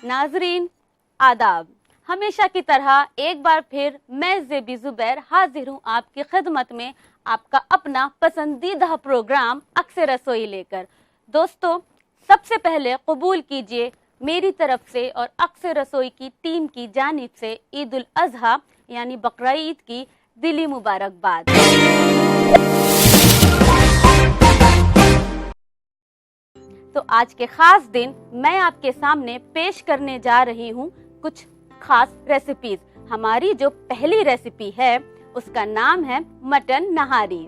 नाजरीन आदाब। हमेशा की तरह एक बार फिर मैं ज़ेबी ज़ुबैर हाजिर हूँ आपकी खिदमत में, आपका अपना पसंदीदा प्रोग्राम अक्सर रसोई लेकर। दोस्तों, सबसे पहले कबूल कीजिए मेरी तरफ से और अक्सर रसोई की टीम की जानिब से ईद उल अज़हा यानी बकरा ईद की दिली मुबारकबाद। तो आज के खास दिन मैं आपके सामने पेश करने जा रही हूँ कुछ खास रेसिपीज। हमारी जो पहली रेसिपी है उसका नाम है मटन नहारी।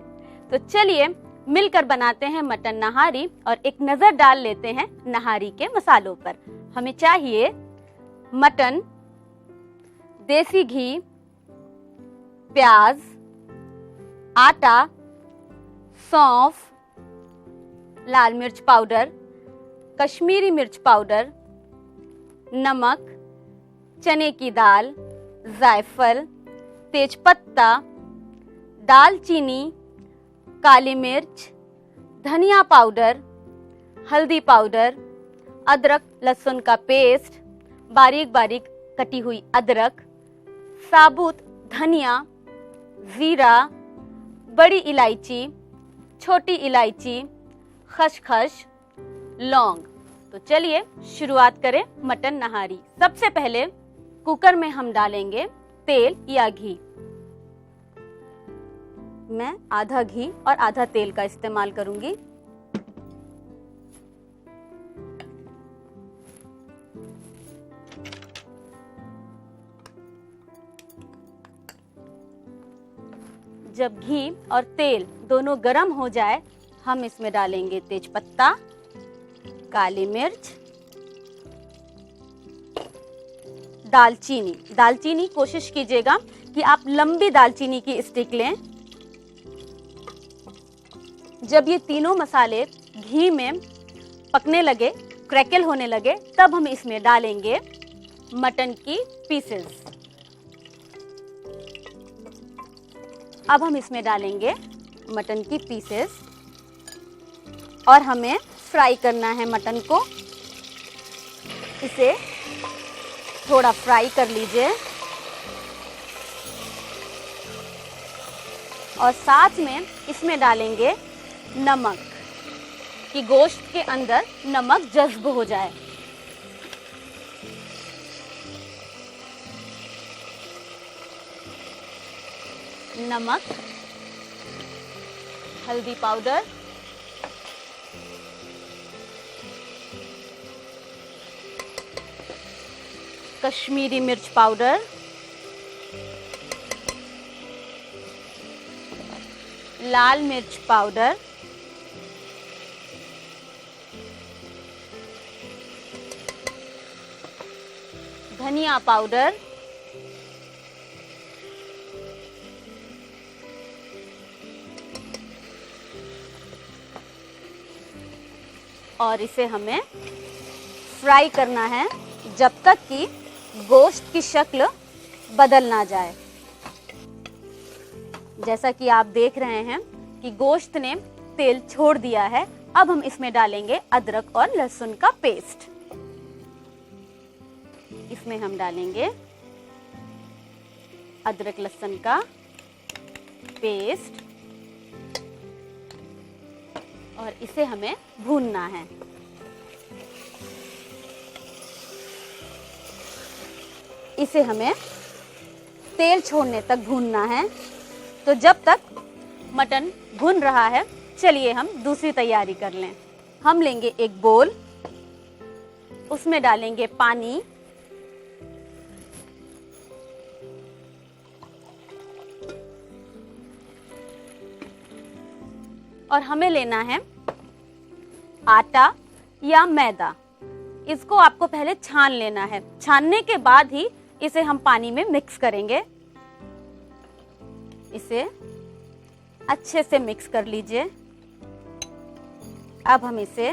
तो चलिए मिलकर बनाते हैं मटन नहारी और एक नजर डाल लेते हैं नहारी के मसालों पर। हमें चाहिए मटन, देसी घी, प्याज, आटा, सौंफ, लाल मिर्च पाउडर, कश्मीरी मिर्च पाउडर, नमक, चने की दाल, जायफल, तेजपत्ता, दालचीनी, काली मिर्च, धनिया पाउडर, हल्दी पाउडर, अदरक लहसुन का पेस्ट, बारीक बारीक कटी हुई अदरक, साबुत धनिया, जीरा, बड़ी इलायची, छोटी इलायची, खसखस, लौंग। तो चलिए शुरुआत करें मटन नहारी। सबसे पहले कुकर में हम डालेंगे तेल या घी। मैं आधा घी और आधा तेल का इस्तेमाल करूंगी। जब घी और तेल दोनों गर्म हो जाए, हम इसमें डालेंगे तेजपत्ता, काली मिर्च, दालचीनी। दालचीनी कोशिश कीजिएगा कि आप लंबी दालचीनी की स्टिक लें। जब ये तीनों मसाले घी में पकने लगे, क्रैकल होने लगे, तब हम इसमें डालेंगे मटन की पीसेस। अब हम इसमें डालेंगे मटन की पीसेस और हमें फ्राई करना है मटन को। इसे थोड़ा फ्राई कर लीजिए और साथ में इसमें डालेंगे नमक कि गोश्त के अंदर नमक जज्ब हो जाए। नमक, हल्दी पाउडर, कश्मीरी मिर्च पाउडर, लाल मिर्च पाउडर, धनिया पाउडर, और इसे हमें फ्राई करना है जब तक कि गोश्त की शक्ल बदल ना जाए। जैसा कि आप देख रहे हैं कि गोश्त ने तेल छोड़ दिया है। अब हम इसमें डालेंगे अदरक और लहसुन का पेस्ट। इसमें हम डालेंगे अदरक लहसुन का पेस्ट और इसे हमें भूनना है। इसे हमें तेल छोड़ने तक भूनना है। तो जब तक मटन भुन रहा है, चलिए हम दूसरी तैयारी कर लें। हम लेंगे एक बोल, उसमें डालेंगे पानी, और हमें लेना है आटा या मैदा। इसको आपको पहले छान लेना है। छानने के बाद ही इसे हम पानी में मिक्स करेंगे। इसे अच्छे से मिक्स कर लीजिए। अब हम इसे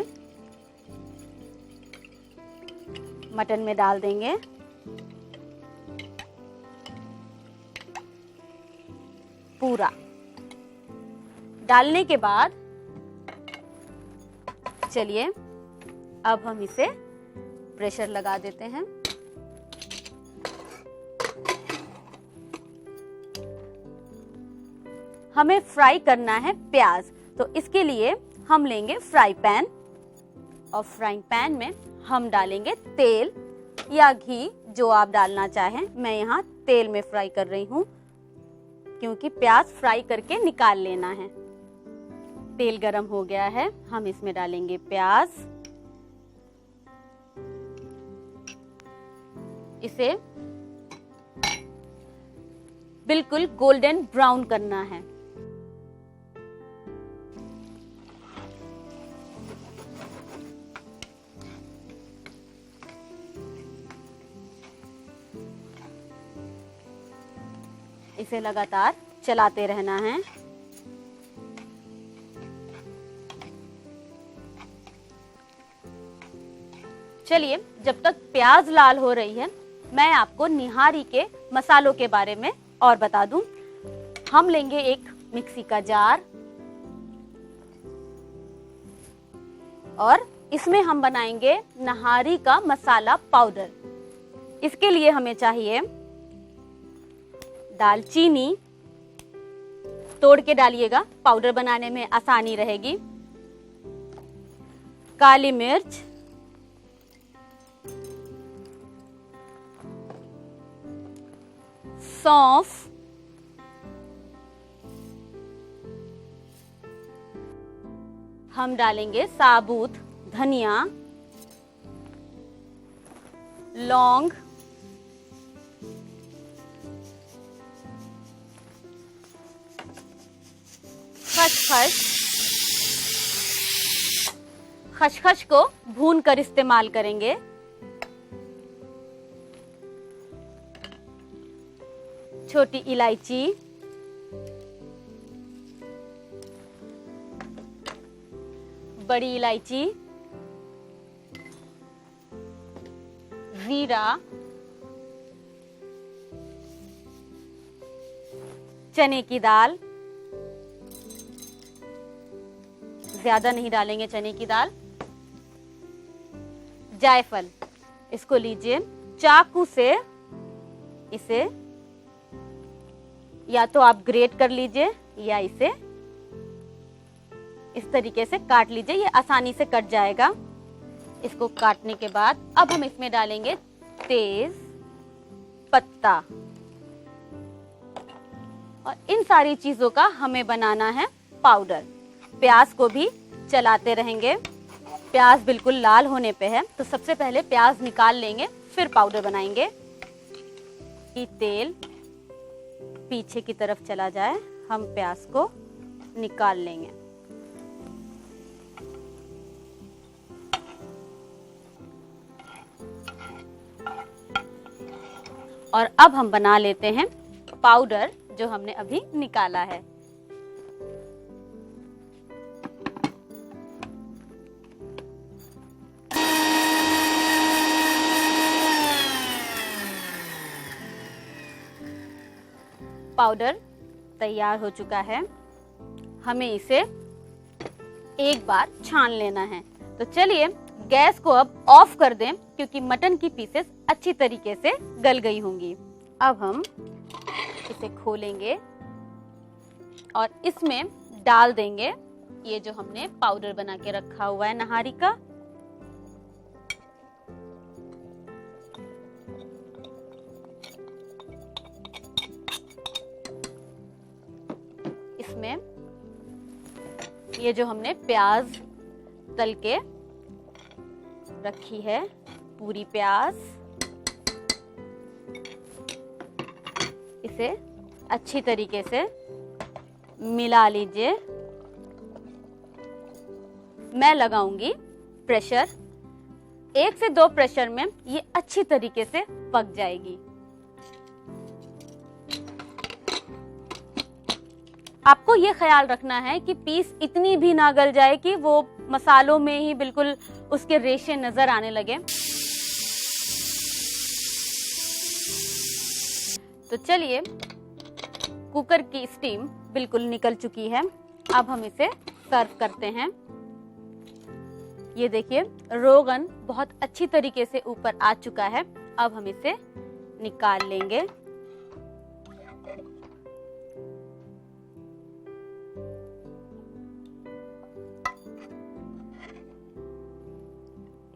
मटन में डाल देंगे। पूरा डालने के बाद चलिए अब हम इसे प्रेशर लगा देते हैं। हमें फ्राई करना है प्याज, तो इसके लिए हम लेंगे फ्राई पैन और फ्राइंग पैन में हम डालेंगे तेल या घी, जो आप डालना चाहें। मैं यहाँ तेल में फ्राई कर रही हूँ क्योंकि प्याज फ्राई करके निकाल लेना है। तेल गरम हो गया है, हम इसमें डालेंगे प्याज। इसे बिल्कुल गोल्डन ब्राउन करना है। इसे लगातार चलाते रहना है। चलिए, जब तक प्याज लाल हो रही है, मैं आपको निहारी के मसालों के बारे में और बता दूं। हम लेंगे एक मिक्सी का जार और इसमें हम बनाएंगे निहारी का मसाला पाउडर। इसके लिए हमें चाहिए दालचीनी, तोड़ के डालिएगा, पाउडर बनाने में आसानी रहेगी। काली मिर्च, सौंफ, हम डालेंगे साबुत धनिया, लौंग, खसखस। खसखस को भून कर इस्तेमाल करेंगे। छोटी इलायची, बड़ी इलायची, जीरा, चने की दाल, ज्यादा नहीं डालेंगे चने की दाल, जायफल। इसको लीजिए, चाकू से इसे या तो आप ग्रेट कर लीजिए या इसे इस तरीके से काट लीजिए, ये आसानी से कट जाएगा। इसको काटने के बाद अब हम इसमें डालेंगे तेज पत्ता और इन सारी चीजों का हमें बनाना है पाउडर। प्याज को भी चलाते रहेंगे। प्याज बिल्कुल लाल होने पे है, तो सबसे पहले प्याज निकाल लेंगे, फिर पाउडर बनाएंगे। कि तेल पीछे की तरफ चला जाए, हम प्याज को निकाल लेंगे। और अब हम बना लेते हैं पाउडर जो हमने अभी निकाला है। पाउडर तैयार हो चुका है, हमें इसे एक बार छान लेना है। तो चलिए गैस को अब ऑफ कर दें क्योंकि मटन की पीसेस अच्छी तरीके से गल गई होंगी। अब हम इसे खोलेंगे और इसमें डाल देंगे ये जो हमने पाउडर बना के रखा हुआ है निहारी का। इसमें ये जो हमने प्याज तल के रखी है, पूरी प्याज, इसे अच्छी तरीके से मिला लीजिए। मैं लगाऊंगी प्रेशर, 1 से 2 प्रेशर में ये अच्छी तरीके से पक जाएगी। आपको ये ख्याल रखना है कि पीस इतनी भी ना गल जाए कि वो मसालों में ही बिल्कुल उसके रेशे नजर आने लगे। तो चलिए, कुकर की स्टीम बिल्कुल निकल चुकी है। अब हम इसे सर्व करते हैं। ये देखिए रोगन बहुत अच्छी तरीके से ऊपर आ चुका है। अब हम इसे निकाल लेंगे।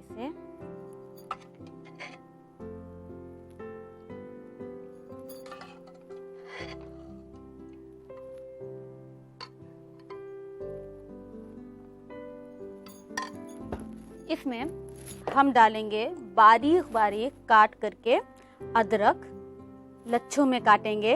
इसे इसमें हम डालेंगे बारीक बारीक काट करके अदरक, लच्छों में काटेंगे।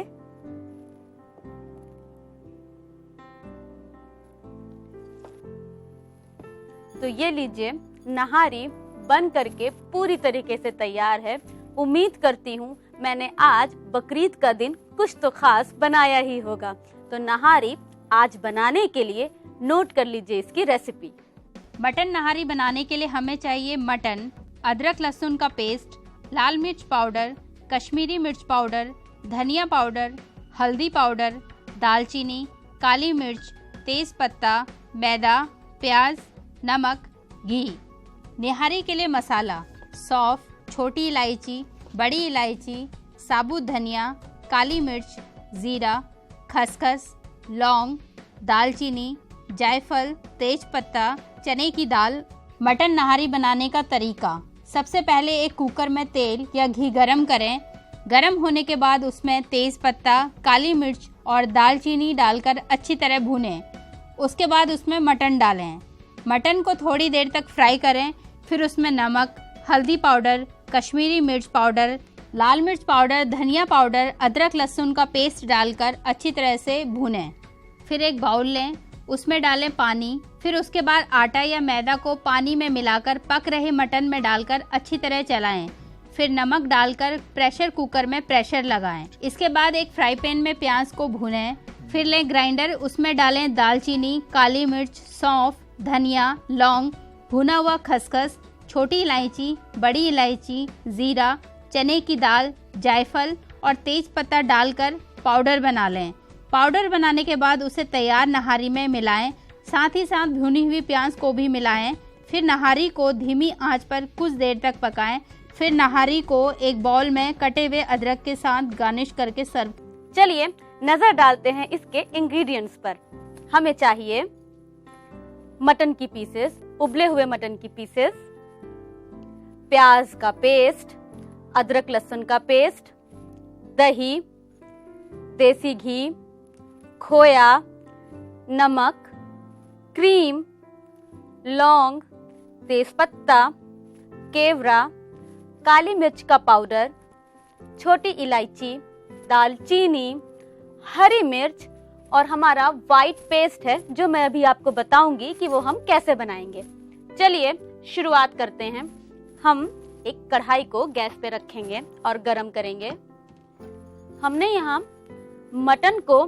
तो ये लीजिए नहारी बन करके पूरी तरीके से तैयार है। उम्मीद करती हूँ मैंने आज बकरीद का दिन कुछ तो खास बनाया ही होगा। तो नहारी आज बनाने के लिए नोट कर लीजिए इसकी रेसिपी। मटन नहारी बनाने के लिए हमें चाहिए मटन, अदरक लहसुन का पेस्ट, लाल मिर्च पाउडर, कश्मीरी मिर्च पाउडर, धनिया पाउडर, हल्दी पाउडर, दालचीनी, काली मिर्च, तेज पत्ता, मैदा, प्याज, नमक, घी। निहारी के लिए मसाला: सौंफ, छोटी इलायची, बड़ी इलायची, साबुत धनिया, काली मिर्च, जीरा, खसखस, लौंग, दालचीनी, जायफल, तेज पत्ता, चने की दाल। मटन नहारी बनाने का तरीका: सबसे पहले एक कुकर में तेल या घी गरम करें। गरम होने के बाद उसमें तेज पत्ता, काली मिर्च और दालचीनी डालकर अच्छी तरह भूनें। उसके बाद उसमें मटन डालें। मटन को थोड़ी देर तक फ्राई करें। फिर उसमें नमक, हल्दी पाउडर, कश्मीरी मिर्च पाउडर, लाल मिर्च पाउडर, धनिया पाउडर, अदरक लहसुन का पेस्ट डालकर अच्छी तरह से भूनें। फिर एक बाउल लें, उसमें डालें पानी। फिर उसके बाद आटा या मैदा को पानी में मिलाकर पक रहे मटन में डालकर अच्छी तरह चलाएं। फिर नमक डालकर प्रेशर कुकर में प्रेशर लगाएं। इसके बाद एक फ्राई पैन में प्याज को भूनें। फिर लें ग्राइंडर, उसमें डालें दालचीनी, काली मिर्च, सौंफ, धनिया, लौंग, भुना हुआ खसखस, छोटी इलायची, बड़ी इलायची, जीरा, चने की दाल, जायफल और तेज पत्ता डालकर पाउडर बना लें। पाउडर बनाने के बाद उसे तैयार नहारी में मिलाएं। साथ ही साथ भुनी हुई प्याज को भी मिलाएं। फिर नहारी को धीमी आंच पर कुछ देर तक पकाएं। फिर नहारी को एक बाउल में कटे हुए अदरक के साथ गार्निश करके सर्व। चलिए नजर डालते हैं इसके इंग्रेडिएंट्स पर। हमें चाहिए मटन की पीसेस, उबले हुए मटन की पीसेस, प्याज का पेस्ट, अदरक लहसुन का पेस्ट, दही, देसी घी, खोया, नमक, क्रीम, लौंग, तेजपत्ता, केवड़ा, काली मिर्च का पाउडर, छोटी इलायची, दालचीनी, हरी मिर्च और हमारा वाइट पेस्ट है जो मैं अभी आपको बताऊंगी कि वो हम कैसे बनाएंगे। चलिए शुरुआत करते हैं। हम एक कढ़ाई को गैस पे रखेंगे और गरम करेंगे। हमने यहाँ मटन को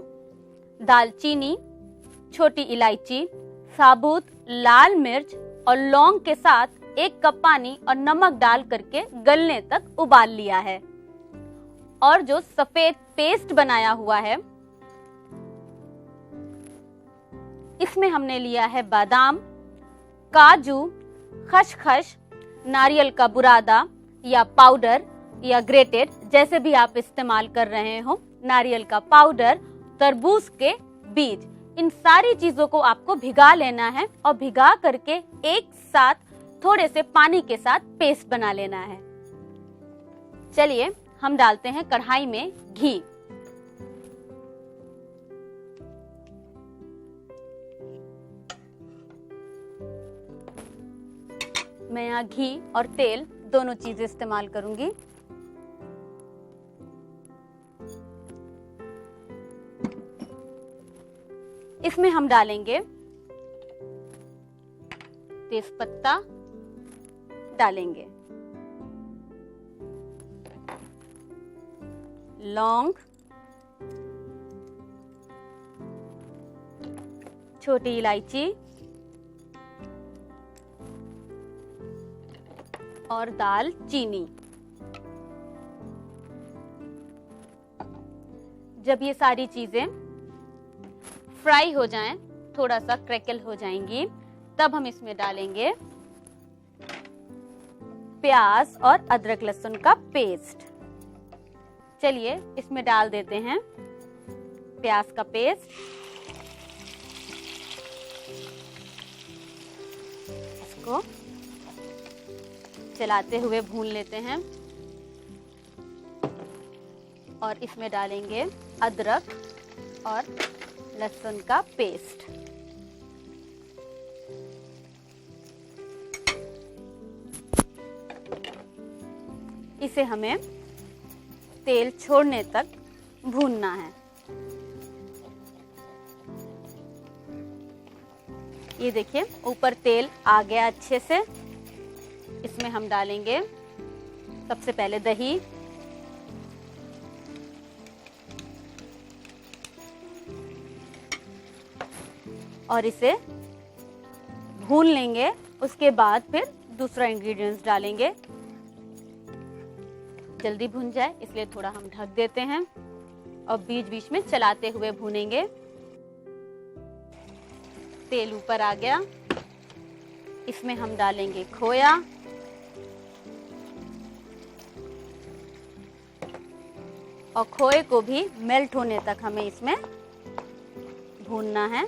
दालचीनी, छोटी इलायची, साबुत लाल मिर्च और लौंग के साथ 1 कप पानी और नमक डाल करके गलने तक उबाल लिया है। और जो सफेद पेस्ट बनाया हुआ है इसमें हमने लिया है बादाम, काजू, खसखस, नारियल का बुरादा या पाउडर या ग्रेटेड, जैसे भी आप इस्तेमाल कर रहे हो, नारियल का पाउडर, तरबूज के बीज। इन सारी चीजों को आपको भिगा लेना है और भिगा करके एक साथ थोड़े से पानी के साथ पेस्ट बना लेना है। चलिए हम डालते हैं कढ़ाई में घी। मैं यहाँ घी और तेल दोनों चीजें इस्तेमाल करूंगी। इसमें हम डालेंगे तेजपत्ता, डालेंगे लौंग, छोटी इलायची और दालचीनी। जब ये सारी चीजें फ्राई हो जाएं, थोड़ा सा क्रैकल हो जाएंगी, तब हम इसमें डालेंगे प्याज और अदरक लहसुन का पेस्ट। चलिए इसमें डाल देते हैं प्याज का पेस्ट। इसको चलाते हुए भून लेते हैं और इसमें डालेंगे अदरक और लहसुन का पेस्ट। इसे हमें तेल छोड़ने तक भूनना है। ये देखिए ऊपर तेल आ गया अच्छे से। इसमें हम डालेंगे सबसे पहले दही, और इसे भून लेंगे। उसके बाद फिर दूसरा इंग्रेडिएंट्स डालेंगे। जल्दी भून जाए इसलिए थोड़ा हम ढक देते हैं और बीच बीच में चलाते हुए भूनेंगे। तेल ऊपर आ गया। इसमें हम डालेंगे खोया, और खोए को भी मेल्ट होने तक हमें इसमें भूनना है।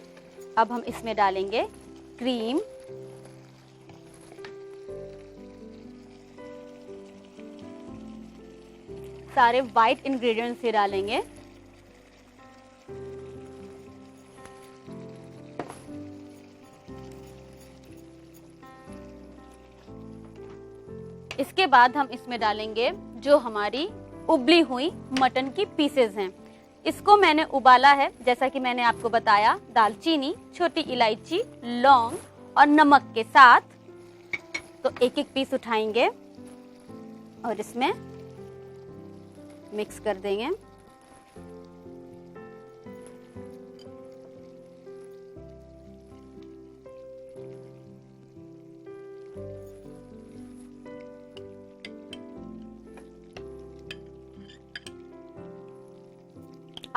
अब हम इसमें डालेंगे क्रीम, सारे वाइट इंग्रेडिएंट्स ही डालेंगे। इसके बाद हम इसमें डालेंगे जो हमारी उबली हुई मटन की पीसेस हैं। इसको मैंने उबाला है, जैसा कि मैंने आपको बताया, दालचीनी, छोटी इलायची, लौंग और नमक के साथ। तो एक एक पीस उठाएंगे और इसमें मिक्स कर देंगे।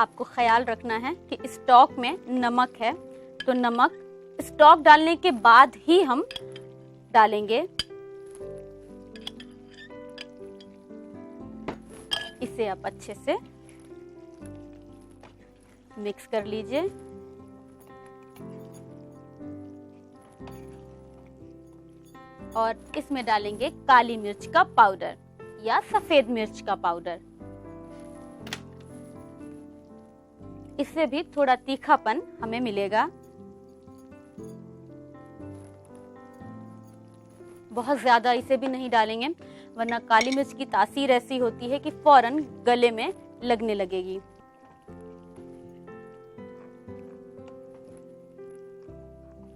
आपको ख्याल रखना है कि स्टॉक में नमक है, तो नमक स्टॉक डालने के बाद ही हम डालेंगे। इसे आप अच्छे से मिक्स कर लीजिए। और इसमें डालेंगे काली मिर्च का पाउडर या सफेद मिर्च का पाउडर। इससे भी थोड़ा तीखापन हमें मिलेगा। बहुत ज्यादा इसे भी नहीं डालेंगे, वरना काली मिर्च की तासीर ऐसी होती है कि फौरन गले में लगने लगेगी।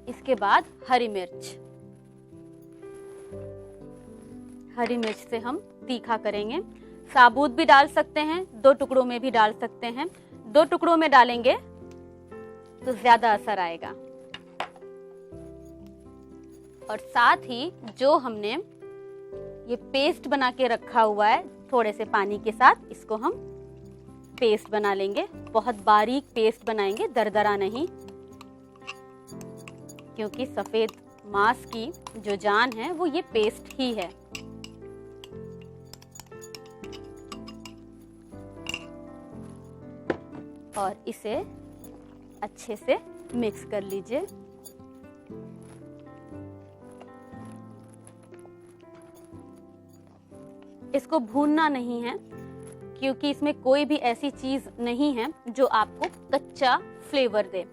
इसके बाद हरी मिर्च। हरी मिर्च से हम तीखा करेंगे। साबुत भी डाल सकते हैं, 2 टुकड़ों में भी डाल सकते हैं। 2 टुकड़ों में डालेंगे तो ज्यादा असर आएगा। और साथ ही जो हमने ये पेस्ट बना के रखा हुआ है, थोड़े से पानी के साथ इसको हम पेस्ट बना लेंगे। बहुत बारीक पेस्ट बनाएंगे, दरदरा नहीं, क्योंकि सफेद मांस की जो जान है वो ये पेस्ट ही है। और इसे अच्छे से मिक्स कर लीजिए। इसको भूनना नहीं है, क्योंकि इसमें कोई भी ऐसी चीज नहीं है जो आपको कच्चा फ्लेवर दे।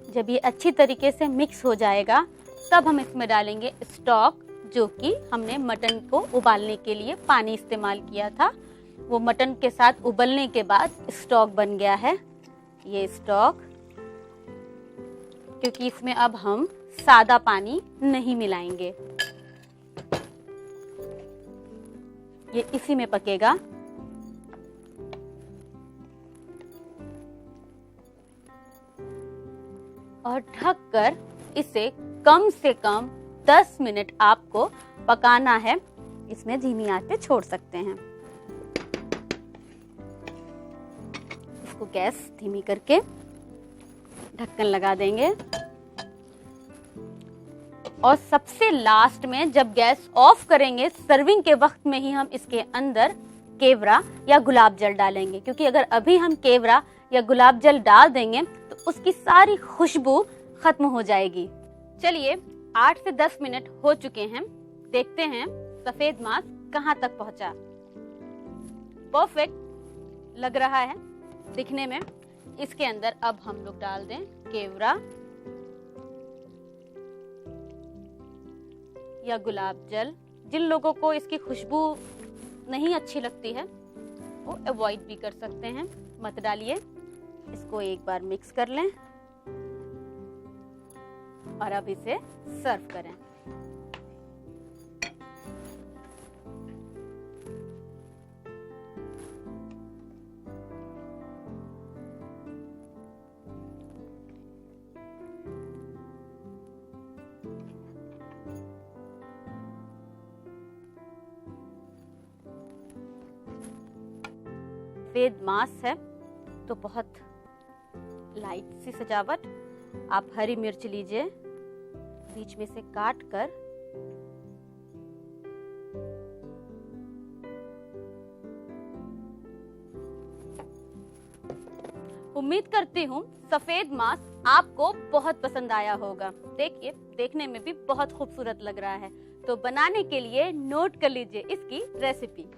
जब ये अच्छी तरीके से मिक्स हो जाएगा तब हम इसमें डालेंगे स्टॉक, जो कि हमने मटन को उबालने के लिए पानी इस्तेमाल किया था। वो मटन के साथ उबलने के बाद स्टॉक बन गया है ये स्टॉक, क्योंकि इसमें अब हम सादा पानी नहीं मिलाएंगे। ये इसी में पकेगा। और ढककर इसे कम से कम 10 मिनट आपको पकाना है। इसमें धीमी आंच पे छोड़ सकते हैं। इसको गैस धीमी करके ढक्कन लगा देंगे। और सबसे लास्ट में जब गैस ऑफ करेंगे, सर्विंग के वक्त में ही हम इसके अंदर केवड़ा या गुलाब जल डालेंगे, क्योंकि अगर अभी हम केवड़ा या गुलाब जल डाल देंगे तो उसकी सारी खुशबू खत्म हो जाएगी। चलिए 8 से 10 मिनट हो चुके हैं, देखते हैं सफेद मांस कहाँ तक पहुंचा। परफेक्ट लग रहा है दिखने में। इसके अंदर अब हम लोग डाल दें केवड़ा या गुलाब जल। जिन लोगों को इसकी खुशबू नहीं अच्छी लगती है वो अवॉइड भी कर सकते हैं, मत डालिए। इसको एक बार मिक्स कर लें और अब इसे सर्व करें। सफेद मांस है तो बहुत लाइट सी सजावट। आप हरी मिर्च लीजिए, बीच में से काट कर उम्मीद करती हूँ सफेद मांस आपको बहुत पसंद आया होगा। देखिए देखने में भी बहुत खूबसूरत लग रहा है। तो बनाने के लिए नोट कर लीजिए इसकी रेसिपी।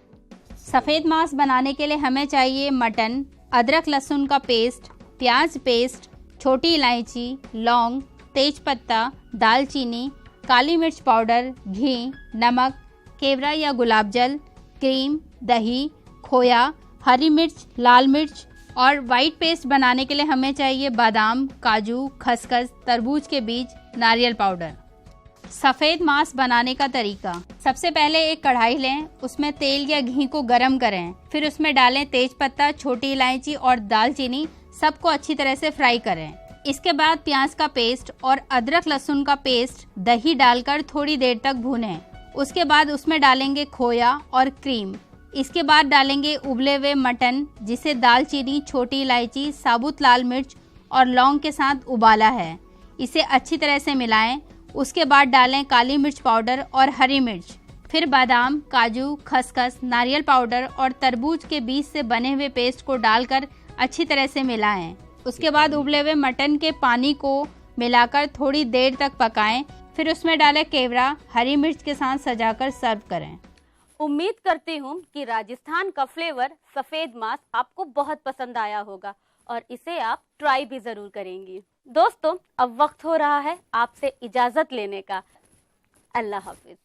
सफ़ेद मांस बनाने के लिए हमें चाहिए मटन, अदरक लहसुन का पेस्ट, प्याज पेस्ट, छोटी इलायची, लौंग, तेजपत्ता, दालचीनी, काली मिर्च पाउडर, घी, नमक, केवड़ा या गुलाब जल, क्रीम, दही, खोया, हरी मिर्च, लाल मिर्च। और वाइट पेस्ट बनाने के लिए हमें चाहिए बादाम, काजू, खसखस, तरबूज के बीज, नारियल पाउडर। सफ़ेद मांस बनाने का तरीका। सबसे पहले एक कढ़ाई लें, उसमें तेल या घी को गरम करें, फिर उसमें डालें तेजपत्ता, छोटी इलायची और दालचीनी। सबको अच्छी तरह से फ्राई करें। इसके बाद प्याज का पेस्ट और अदरक लहसुन का पेस्ट, दही डालकर थोड़ी देर तक भूनें। उसके बाद उसमें डालेंगे खोया और क्रीम। इसके बाद डालेंगे उबले हुए मटन, जिसे दालचीनी, छोटी इलायची, साबुत लाल मिर्च और लौंग के साथ उबाला है। इसे अच्छी तरह से मिलाएं। उसके बाद डालें काली मिर्च पाउडर और हरी मिर्च, फिर बादाम, काजू, खसखस, नारियल पाउडर और तरबूज के बीज से बने हुए पेस्ट को डालकर अच्छी तरह से मिलाएं। उसके बाद उबले हुए मटन के पानी को मिलाकर थोड़ी देर तक पकाएं, फिर उसमें डालें केवड़ा, हरी मिर्च के साथ सजाकर सर्व करें। उम्मीद करती हूँ कि राजस्थान का फ्लेवर सफेद मांस आपको बहुत पसंद आया होगा और इसे आप ट्राई भी जरूर करेंगी। दोस्तों अब वक्त हो रहा है आपसे इजाजत लेने का। अल्लाह हाफिज।